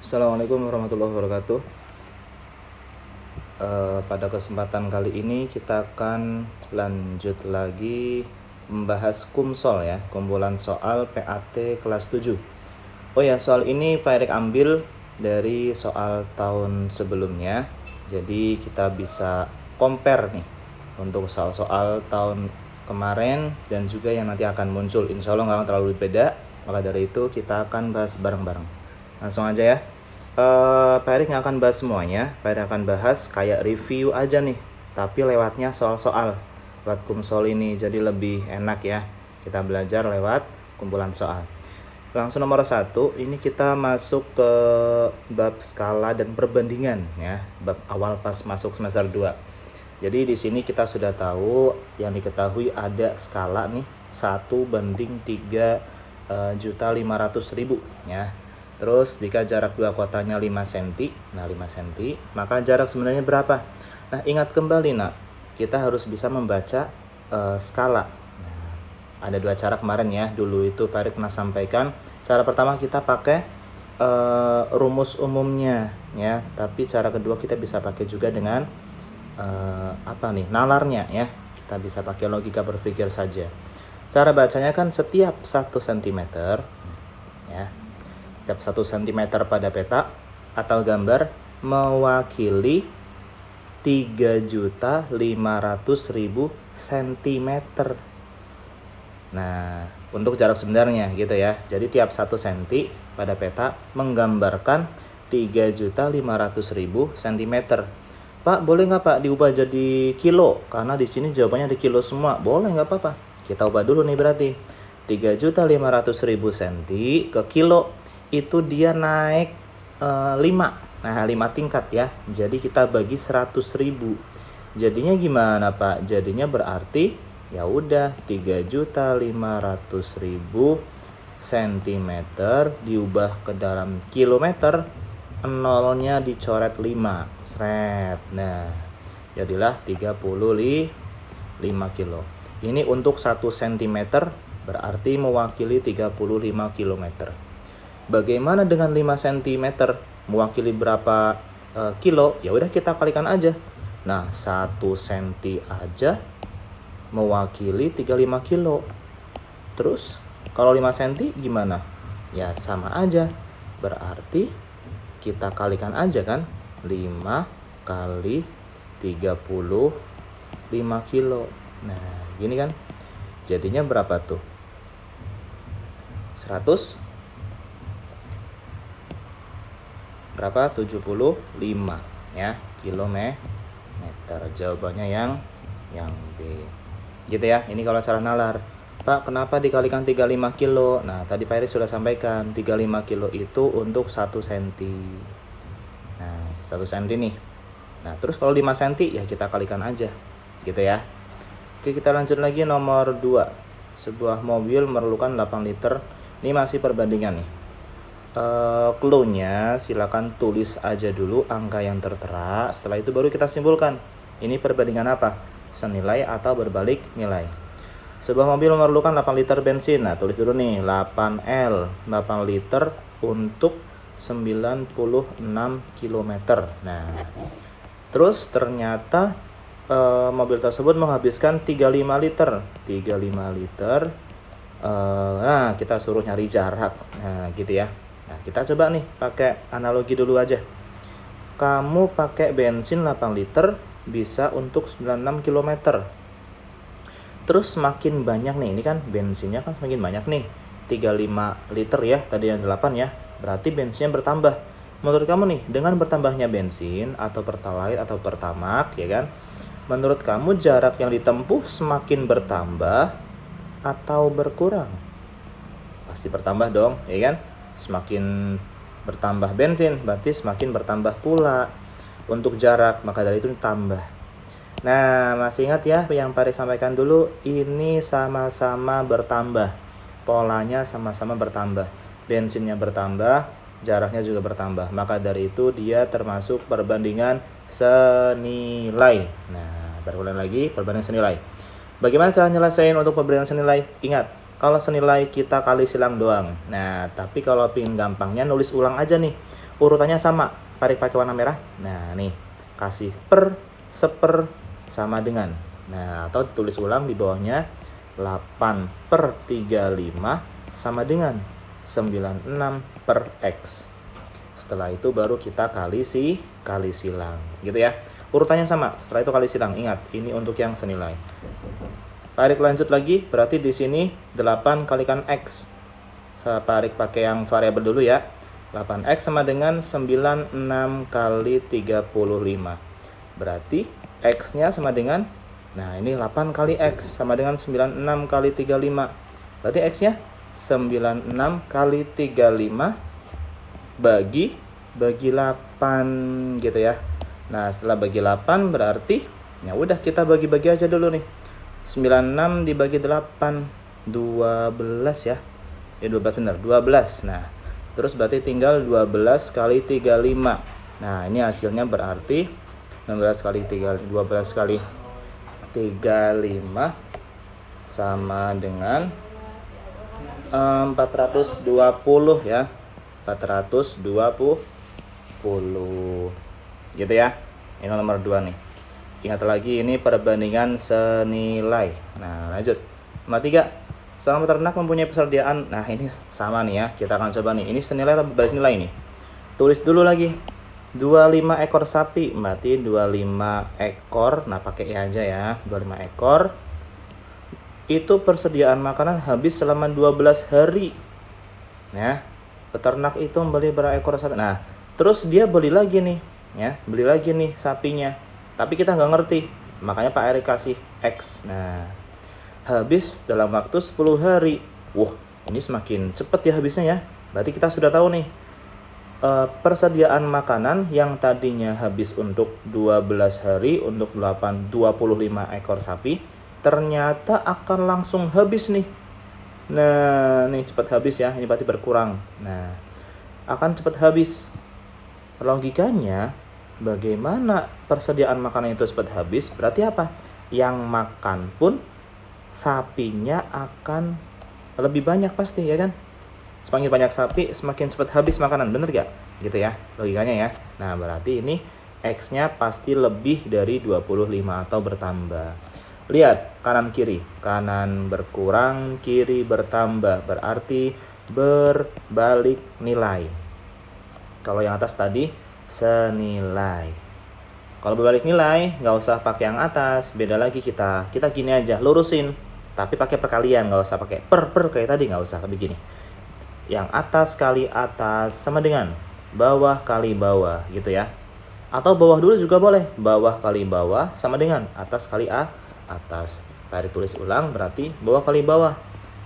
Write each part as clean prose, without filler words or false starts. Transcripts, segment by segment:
Assalamualaikum warahmatullahi wabarakatuh. Pada kesempatan kali ini kita akan lanjut lagi membahas kumsol ya, kumpulan soal PAT kelas 7. Oh ya, soal ini Pak Erik ambil dari soal tahun sebelumnya. Jadi kita bisa compare nih untuk soal-soal tahun kemarin dan juga yang nanti akan muncul. Insya Allah nggak akan terlalu beda. Maka dari itu kita akan bahas bareng-bareng. Langsung aja ya. Pak Erik nggak akan bahas semuanya. Pak Erik akan bahas kayak review aja nih, tapi lewatnya soal-soal lewat kumsol ini, jadi lebih enak ya. Kita belajar lewat kumpulan soal. Langsung nomor 1, ini kita masuk ke bab skala dan perbandingan ya, bab awal pas masuk semester 2. Jadi di sini kita sudah tahu, yang diketahui ada skala nih 1:3.500.000 ya. Terus jika jarak dua kotanya 5 cm, nah 5 cm, maka jarak sebenarnya berapa? Nah, ingat kembali nak, kita harus bisa membaca skala. Nah, ada dua cara kemarin ya, dulu itu Pak Erik pernah sampaikan. Cara pertama kita pakai rumus umumnya ya, tapi cara kedua kita bisa pakai juga dengan nalarnya ya. Kita bisa pakai logika berpikir saja. Cara bacanya kan setiap 1 cm ya. Setiap 1 cm pada peta atau gambar mewakili 3.500.000 cm. Nah, untuk jarak sebenarnya gitu ya. Jadi tiap 1 cm pada peta menggambarkan 3.500.000 cm. Pak, boleh nggak Pak diubah jadi kilo? Karena di sini jawabannya di kilo semua. Boleh nggak apa-apa. Kita ubah dulu nih berarti. 3.500.000 cm ke kilo. Itu dia naik 5. Nah, 5 tingkat ya. Jadi kita bagi 100.000. Jadinya gimana Pak? Jadinya berarti ya udah 3.500.000 cm diubah ke dalam kilometer, nolnya dicoret 5. Sret. Nah, jadilah 35 kilo. Ini untuk 1 cm berarti mewakili 35 km. Bagaimana dengan 5 cm mewakili berapa kilo? Ya udah kita kalikan aja. Nah, 1 cm aja mewakili 35 kilo. Terus kalau 5 cm gimana? Ya sama aja. Berarti kita kalikan aja kan. 5 kali 35 kilo. Nah, gini kan. Jadinya berapa tuh? 100 berapa? 75 ya kilometer. Jawabannya yang B. Gitu ya. Ini kalau cara nalar. Pak, kenapa dikalikan 35 kilo? Nah, tadi Pak Erik sudah sampaikan 35 kilo itu untuk 1 cm. Nah, 1 cm nih. Nah, terus kalau 5 cm ya kita kalikan aja. Gitu ya. Oke, kita lanjut lagi nomor 2. Sebuah mobil memerlukan 8 liter. Ini masih perbandingan nih. Clue-nya silakan tulis aja dulu angka yang tertera. Setelah itu baru kita simpulkan. Ini perbandingan apa? Senilai atau berbalik nilai. Sebuah mobil memerlukan 8 liter bensin. Nah, tulis dulu nih 8L, 8 liter untuk 96 km. Nah, terus ternyata mobil tersebut menghabiskan 35 liter. 35 liter. Nah, kita suruh nyari jarak. Nah, gitu ya. Nah, kita coba nih pakai analogi dulu aja. Kamu pakai bensin 8 liter bisa untuk 96 km. Terus semakin banyak nih, ini kan bensinnya kan semakin banyak nih. 35 liter ya, tadi yang 8 ya. Berarti bensinnya bertambah. Menurut kamu nih, dengan bertambahnya bensin atau Pertalite atau Pertamax ya kan? Menurut kamu jarak yang ditempuh semakin bertambah atau berkurang? Pasti bertambah dong, ya kan? Semakin bertambah bensin berarti semakin bertambah pula untuk jarak, maka dari itu ditambah. Nah, masih ingat ya yang Pak Erik sampaikan dulu, ini sama-sama bertambah, polanya sama-sama bertambah, bensinnya bertambah, jaraknya juga bertambah, maka dari itu dia termasuk perbandingan senilai. Nah, berulang lagi, perbandingan senilai. Bagaimana cara nyelesain untuk perbandingan senilai? Ingat, kalau senilai kita kali silang doang. Nah, tapi kalau pingin gampangnya nulis ulang aja nih. Urutannya sama, Parik pakai warna merah. Nah, nih, kasih per, seper, sama dengan. Nah, atau ditulis ulang di bawahnya 8/35 sama dengan 96 per X. Setelah itu baru kita kali silang, gitu ya. Urutannya sama, setelah itu kali silang. Ingat, ini untuk yang senilai. Tarik lanjut lagi, berarti di sini 8 kalikan X. Saya tarik pakai yang variabel dulu ya. 8X sama dengan 96 kali 35. Berarti X-nya sama dengan, nah ini 8 kali X sama dengan 96 kali 35. Berarti X-nya 96 kali 35 bagi 8 gitu ya. Nah, setelah bagi 8 berarti ya udah kita bagi-bagi aja dulu nih. 96 dibagi 8 12 ya. 12 benar, 12. Nah, terus berarti tinggal 12 kali 35. Nah, ini hasilnya berarti 12 kali 35 sama dengan 420 ya. 420 gitu ya. Ini nomor 2 nih. Ingat lagi, ini perbandingan senilai. Nah, lanjut. Nomor 3. Seorang peternak mempunyai persediaan. Nah, ini sama nih ya. Kita akan coba nih. Ini senilai atau berbalik nilai nih. Tulis dulu lagi. 25 ekor sapi. Berarti 25 ekor. Nah, pakai E aja ya. 25 ekor. Itu persediaan makanan habis selama 12 hari. Nah, peternak itu membeli berapa ekor sapi. Nah, terus dia beli lagi nih. Ya, beli lagi nih sapinya. Tapi kita nggak ngerti, makanya Pak Erik kasih X. Nah, habis dalam waktu 10 hari. Wah, ini semakin cepat ya habisnya ya. Berarti kita sudah tahu nih, persediaan makanan yang tadinya habis untuk 12 hari untuk 25 ekor sapi, ternyata akan langsung habis nih. Nah, nih cepat habis ya, ini berarti berkurang. Nah, akan cepat habis. Logikanya, bagaimana persediaan makanan itu cepat habis? Berarti apa? Yang makan pun sapinya akan lebih banyak pasti ya kan? Semakin banyak sapi, semakin cepat habis makanan, bener gak? Gitu ya, logikanya ya. Nah, berarti ini X-nya pasti lebih dari 25 atau bertambah. Lihat, kanan kiri. Kanan berkurang, kiri bertambah. Berarti berbalik nilai. Kalau yang atas tadi senilai. Kalau berbalik nilai, nggak usah pakai yang atas, beda lagi kita gini aja, lurusin, tapi pakai perkalian, nggak usah pakai per kayak tadi, nggak usah, tapi gini. Yang atas kali atas sama dengan bawah kali bawah, gitu ya. Atau bawah dulu juga boleh, bawah kali bawah sama dengan atas kali atas. Tarik tulis ulang, berarti bawah kali bawah,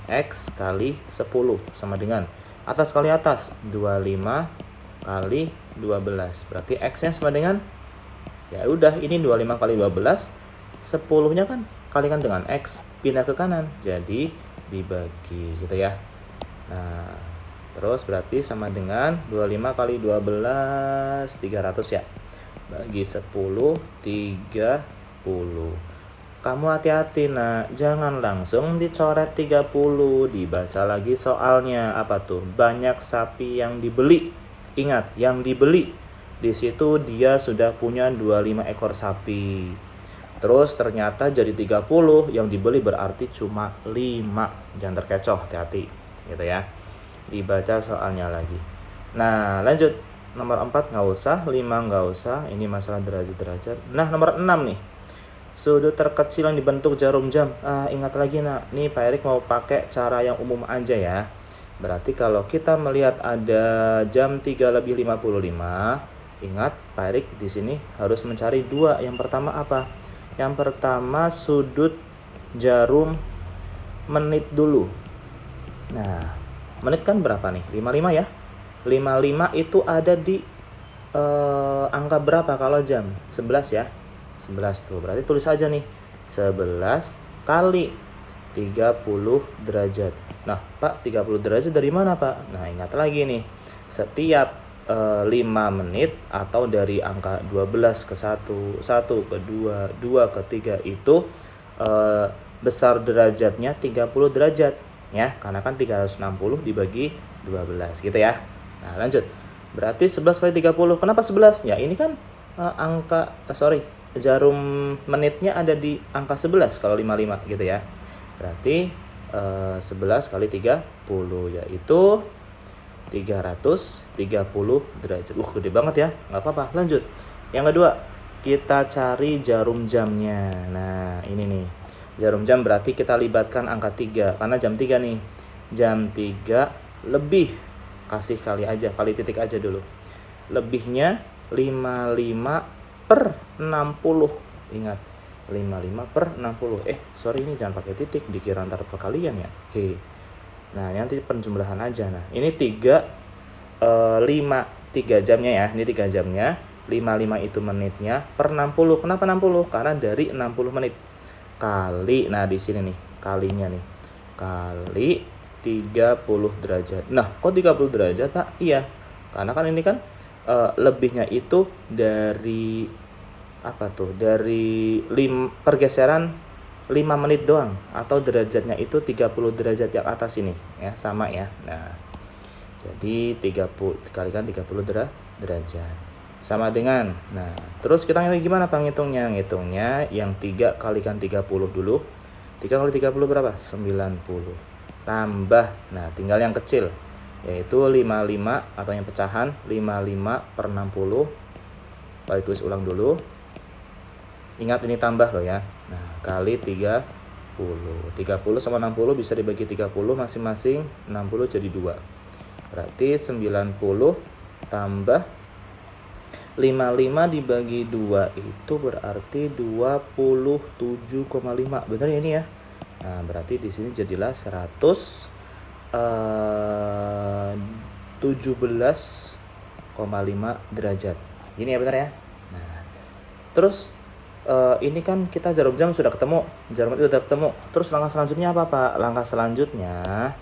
X kali 10 sama dengan atas kali atas, 25 kali 12. Berarti X-nya sama dengan, ya udah, ini 25 kali 12, 10-nya kan kalikan dengan X, pindah ke kanan, jadi dibagi gitu ya. Nah, terus berarti sama dengan 25 kali 12, 300 ya. Bagi 10, 30. Kamu hati-hati nak, jangan langsung dicoret 30, dibaca lagi soalnya. Apa tuh? Banyak sapi yang dibeli. Ingat, yang dibeli. Di situ dia sudah punya 25 ekor sapi. Terus ternyata jadi 30, yang dibeli berarti cuma 5. Jangan terkecoh, hati-hati. Gitu ya. Dibaca soalnya lagi. Nah, lanjut. Nomor 4 nggak usah, 5 nggak usah. Ini masalah derajat-derajat. Nah, nomor 6 nih. Sudut terkecil yang dibentuk jarum jam. Ingat lagi nak, nih Pak Erik mau pakai cara yang umum aja ya. Berarti kalau kita melihat ada jam 3:55, ingat Pak Erik di sini harus mencari 2. Yang pertama apa? Yang pertama sudut jarum menit dulu. Nah, menit kan berapa nih? 55 ya. 55 itu ada di angka berapa kalau jam? 11 ya. 11 tuh. Berarti tulis aja nih. 11 kali 30 derajat. Nah, Pak, 30 derajat dari mana, Pak? Nah, ingat lagi nih. Setiap 5 menit atau dari angka 12 ke 1, 1 ke 2 ke 3 itu besar derajatnya 30 derajat. ya, karena kan 360 dibagi 12 gitu ya. Nah, lanjut. Berarti 11 kali 30. Kenapa 11? Ya, ini kan jarum menitnya ada di angka 11 kalau 55 gitu ya. Berarti 11 kali 30 yaitu 330 derajat. Gede banget ya. Nggak apa-apa, lanjut. Yang kedua, kita cari jarum jamnya. Nah, ini nih. Jarum jam berarti kita libatkan angka 3 karena jam 3 nih. Jam 3 lebih, kasih kali titik aja dulu. Lebihnya 55 per 60. Ingat, 55 per 60. Sorry, ini jangan pakai titik, dikira antar perkalian ya. Nah, nanti penjumlahan aja. Nah, ini 3 jamnya ya. Ini 3 jamnya. 55 itu menitnya per 60. Kenapa 60? Karena dari 60 menit kali, nah di sini nih kalinya nih, kali 30 derajat. Nah, kok 30 derajat, Pak? Iya, karena kan ini kan lebihnya itu dari apa tuh? Dari pergeseran 5 menit doang, atau derajatnya itu 30 derajat yang atas ini ya, sama ya. Nah, jadi 30 dikalikan 30 derajat sama dengan, nah terus kita gimana Pak ngitungnya? Ngitungnya yang 3 kalikan 30 dulu. 3 kali 30 berapa? 90. Tambah, nah tinggal yang kecil yaitu 55 atau yang pecahan 55 per 60. Balik tulis ulang dulu. Ingat ini tambah loh ya. Nah, kali 30. 30 sama 60 bisa dibagi 30 masing-masing, 60 jadi 2. Berarti 90 tambah 55 dibagi 2 itu berarti 27,5. Benar ya ini ya? Nah, berarti di sini jadilah 117,5 derajat. Ini ya, benar ya? Nah, terus ini kan kita jarum jam sudah ketemu, jarum itu sudah ketemu. Terus langkah selanjutnya apa, Pak? Langkah selanjutnya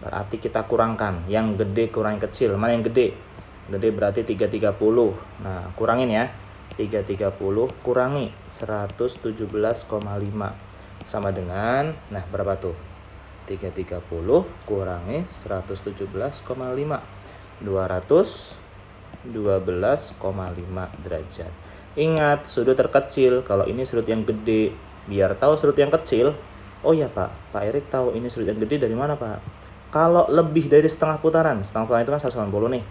berarti kita kurangkan. Yang gede kurang yang kecil. Mana yang gede? Gede berarti 330. Nah, kurangin ya. 330 kurangi 117,5 sama dengan, nah berapa tuh? 330 kurangi 117,5, 212,5 derajat. Ingat, sudut terkecil. Kalau ini sudut yang gede, biar tahu sudut yang kecil. Oh ya Pak Erik tahu ini sudut yang gede dari mana Pak? Kalau lebih dari setengah putaran itu kan 180 nih.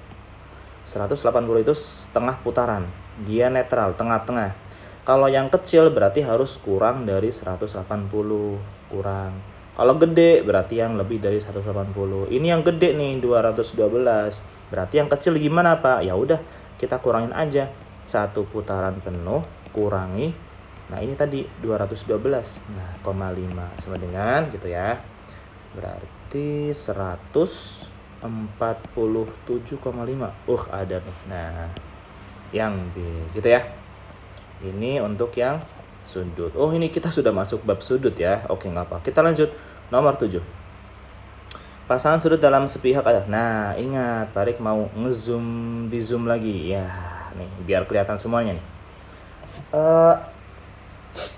180 itu setengah putaran, dia netral, tengah-tengah. Kalau yang kecil berarti harus kurang dari 180, kurang. Kalau gede berarti yang lebih dari 180. Ini yang gede nih 212. Berarti yang kecil gimana Pak? Ya udah, kita kurangin aja. 1 putaran penuh kurangi, nah ini tadi 212. Nah, 0,5 sama dengan gitu ya. Berarti 147,5. Ada tuh. Nah, yang B gitu ya. Ini untuk yang sudut. Ini kita sudah masuk bab sudut ya. Oke, nggak apa. Kita lanjut nomor 7. Pasangan sudut dalam sepihak ada. Nah, ingat, Parik mau di zoom lagi ya. Nih, biar kelihatan semuanya nih.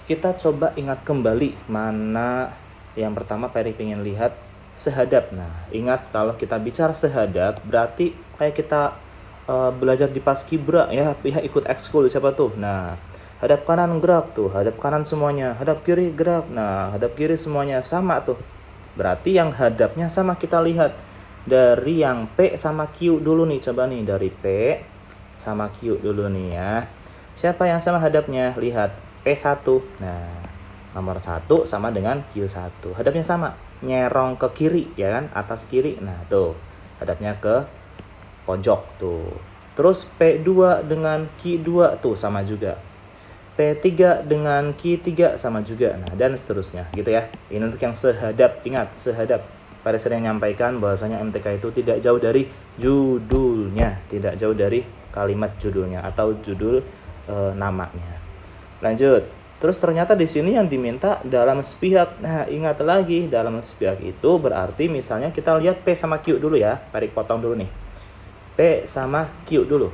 Kita coba ingat kembali mana yang pertama Parik pengen lihat. Sehadap. Nah, ingat kalau kita bicara sehadap berarti kayak kita belajar di Paskibra ya, ikut ekskul siapa tuh. Nah, hadap kanan gerak tuh, hadap kanan semuanya, hadap kiri gerak. Nah, hadap kiri semuanya sama tuh. Berarti yang hadapnya sama, kita lihat dari yang P sama Q dulu nih. Coba nih dari P sama Q dulu nih ya. Siapa yang sama hadapnya? Lihat P1. Nah, nomor 1 sama dengan Q1. Hadapnya sama. Nyerong ke kiri ya kan, atas kiri. Nah, tuh hadapnya ke pojok tuh. Terus P2 dengan Q2 tuh sama juga. P3 dengan Q3 sama juga. Nah, dan seterusnya gitu ya. Ini untuk yang sehadap. Ingat, sehadap. Pada sering menyampaikan bahwasanya MTK itu tidak jauh dari judulnya, tidak jauh dari kalimat judulnya atau judul namanya. Lanjut. Terus ternyata di sini yang diminta dalam sepihak. Nah, ingat lagi, dalam sepihak itu berarti misalnya kita lihat P sama Q dulu ya. Tarik potong dulu nih. P sama Q dulu.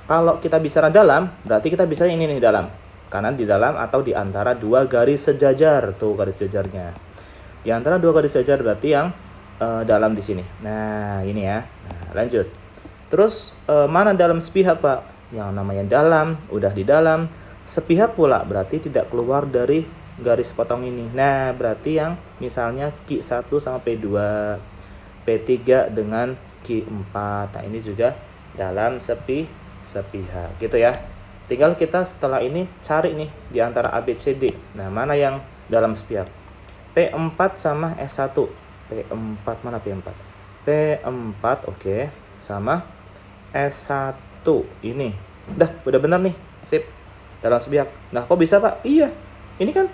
Kalau kita bicara dalam, berarti kita bisa ini nih dalam. Karena di dalam atau di antara dua garis sejajar. Tuh garis sejajarnya. Di antara dua garis sejajar berarti yang dalam di sini. Nah, ini ya. Nah, lanjut. Terus mana dalam sepihak, Pak? Yang namanya dalam, udah di dalam. Sepihak pula berarti tidak keluar dari garis potong ini. Nah, berarti yang misalnya Q1 sama P2, P3 dengan Q4. Nah, ini juga dalam sepihak gitu ya. Tinggal kita setelah ini cari nih di antara ABCD. Nah, mana yang dalam sepihak? P4 sama S1. P4 mana P4? P4 oke, sama S1 ini. Udah benar nih. Sip. Dalam sepihak. Nah, kok bisa, Pak? Iya. Ini kan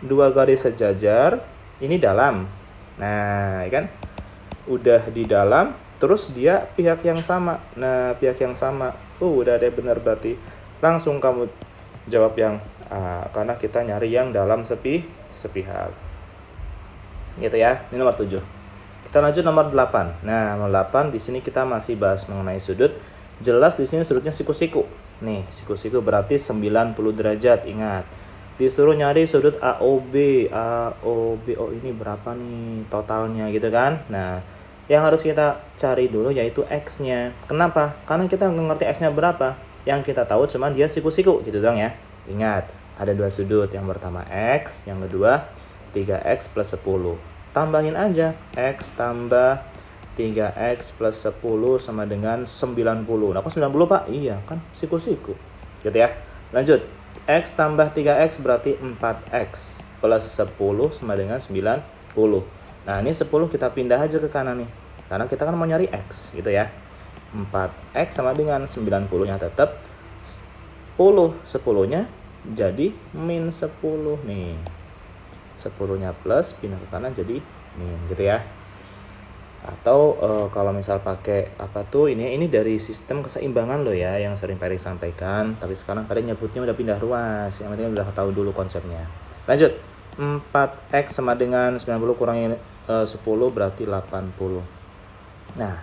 dua garis sejajar, ini dalam. Nah, kan? Udah di dalam, terus dia pihak yang sama. Nah, pihak yang sama. Udah ada benar berarti. Langsung kamu jawab yang A, karena kita nyari yang dalam sepihak. Gitu ya. Ini nomor 7. Kita lanjut nomor 8. Nah, nomor 8 di sini kita masih bahas mengenai sudut. Jelas di sini sudutnya siku-siku. Nih, siku-siku berarti 90 derajat, ingat. Disuruh nyari sudut AOB. AOB, oh ini berapa nih totalnya gitu kan. Nah, yang harus kita cari dulu yaitu X-nya. Kenapa? Karena kita nggak ngerti X-nya berapa. Yang kita tahu cuma dia siku-siku gitu dong ya. Ingat, ada dua sudut. Yang pertama X, yang kedua 3X plus 10. Tambahin aja. X tambah 3X plus 10 sama dengan 90. Nah, kok 90, Pak? Iya, kan siku-siku. Gitu ya. Lanjut. X tambah 3X berarti 4X plus 10 sama dengan 90. Nah, ini 10 kita pindah aja ke kanan nih. Karena kita kan mau nyari X, gitu ya. 4X sama dengan 90-nya tetap 10. 10-nya jadi min 10 nih. 10-nya plus, pindah ke kanan jadi min, gitu ya. Atau kalau misal pakai apa tuh, ini dari sistem keseimbangan loh ya, yang sering Pak Erik sampaikan. Tapi sekarang Pak Erik nyebutnya udah pindah ruas, yang penting udah tahu dulu konsepnya. Lanjut. 4X sama dengan 90 kurangi 10 berarti 80. Nah,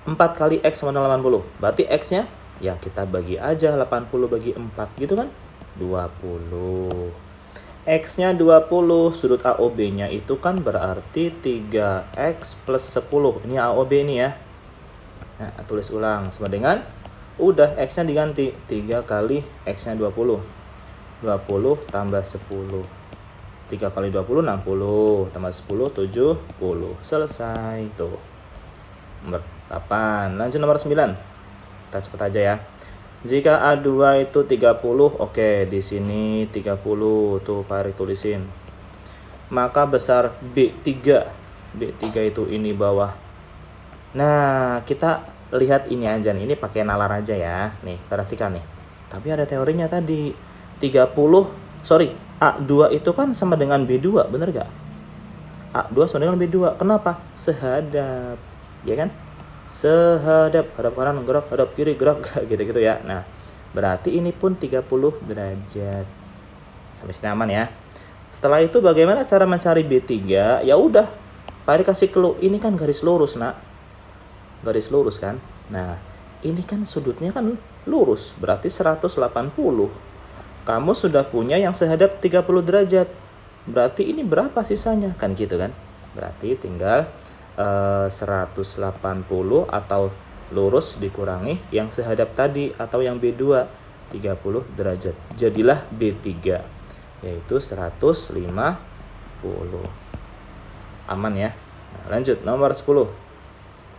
4 kali X sama dengan 80. Berarti X-nya ya kita bagi aja 80 bagi 4 gitu kan? 20. X-nya 20, sudut AOB-nya itu kan berarti 3X plus 10. Ini AOB ini ya. Nah, tulis ulang sama dengan udah X-nya diganti 3 kali X-nya 20. 20 tambah 10. 3 kali 20 60 tambah 10 70. Selesai tuh. Nomor 8. Lanjut nomor 9. Kita cepat aja ya. Jika A2 itu 30, oke, di sini 30 tuh Pak Erik tulisin. Maka besar B3. B3 itu ini bawah. Nah, kita lihat ini aja nih. Ini pakai nalar aja ya. Nih, perhatikan nih. Tapi ada teorinya tadi. A2 itu kan sama dengan B2, bener gak? A2 sama dengan B2. Kenapa? Sehadap. Ya kan? Sehadap, hadap kanan gerak, hadap kiri gerak, gitu-gitu ya. Nah, berarti ini pun 30 derajat. Sampai sini aman ya. Setelah itu bagaimana cara mencari B3? Ya udah, Pak Erik kasih clue. Ini kan garis lurus, Nak. Garis lurus kan? Nah, ini kan sudutnya kan lurus, berarti 180. Kamu sudah punya yang sehadap 30 derajat. Berarti ini berapa sisanya? Kan gitu kan? Berarti tinggal 180 atau lurus dikurangi yang sehadap tadi atau yang B2 30 derajat. Jadilah B3 yaitu 150. Aman ya. Nah, lanjut nomor 10.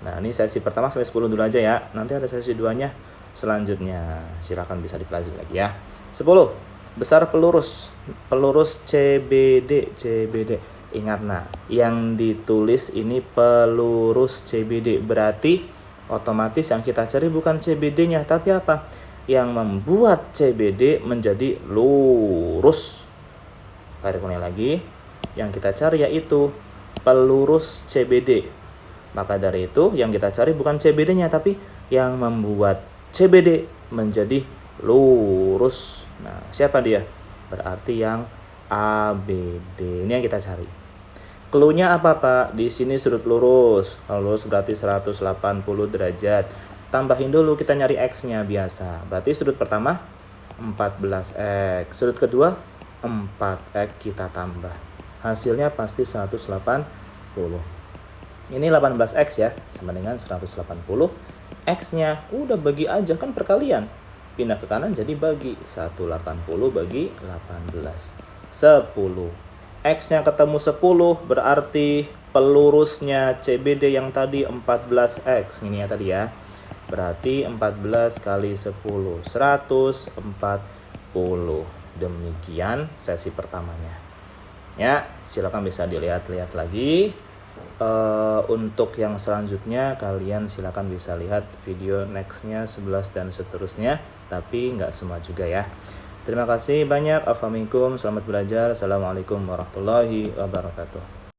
Nah, ini sesi pertama sampai 10 dulu aja ya. Nanti ada sesi 2-nya selanjutnya. Silakan bisa dipelajari lagi ya. 10. Besar pelurus CBD. Ingat, nah, yang ditulis ini pelurus CBD. Berarti otomatis yang kita cari bukan CBD-nya, tapi apa? Yang membuat CBD menjadi lurus. Tarik ulang lagi. Yang kita cari yaitu pelurus CBD. Maka dari itu yang kita cari bukan CBD-nya, tapi yang membuat CBD menjadi lurus. Nah, siapa dia? Berarti yang ABD. Ini yang kita cari. Clue-nya apa, Pak? Di sini sudut lurus. Kalau lurus berarti 180 derajat. Tambahin dulu, kita nyari X-nya biasa. Berarti sudut pertama 14X. Sudut kedua 4X kita tambah. Hasilnya pasti 180. Ini 18x ya, sama dengan 180. X-nya udah bagi aja, kan perkalian. Pindah ke kanan jadi bagi. 180 bagi 18. 10. X-nya ketemu 10, berarti pelurusnya CBD yang tadi 14x. Ini ya tadi ya. Berarti 14 kali 10, 140. Demikian sesi pertamanya. Ya, silakan bisa dilihat-lihat lagi. Untuk yang selanjutnya kalian silakan bisa lihat video nextnya 11 dan seterusnya, tapi nggak semua juga ya. Terima kasih banyak. Assalamualaikum, selamat belajar. Assalamualaikum warahmatullahi wabarakatuh.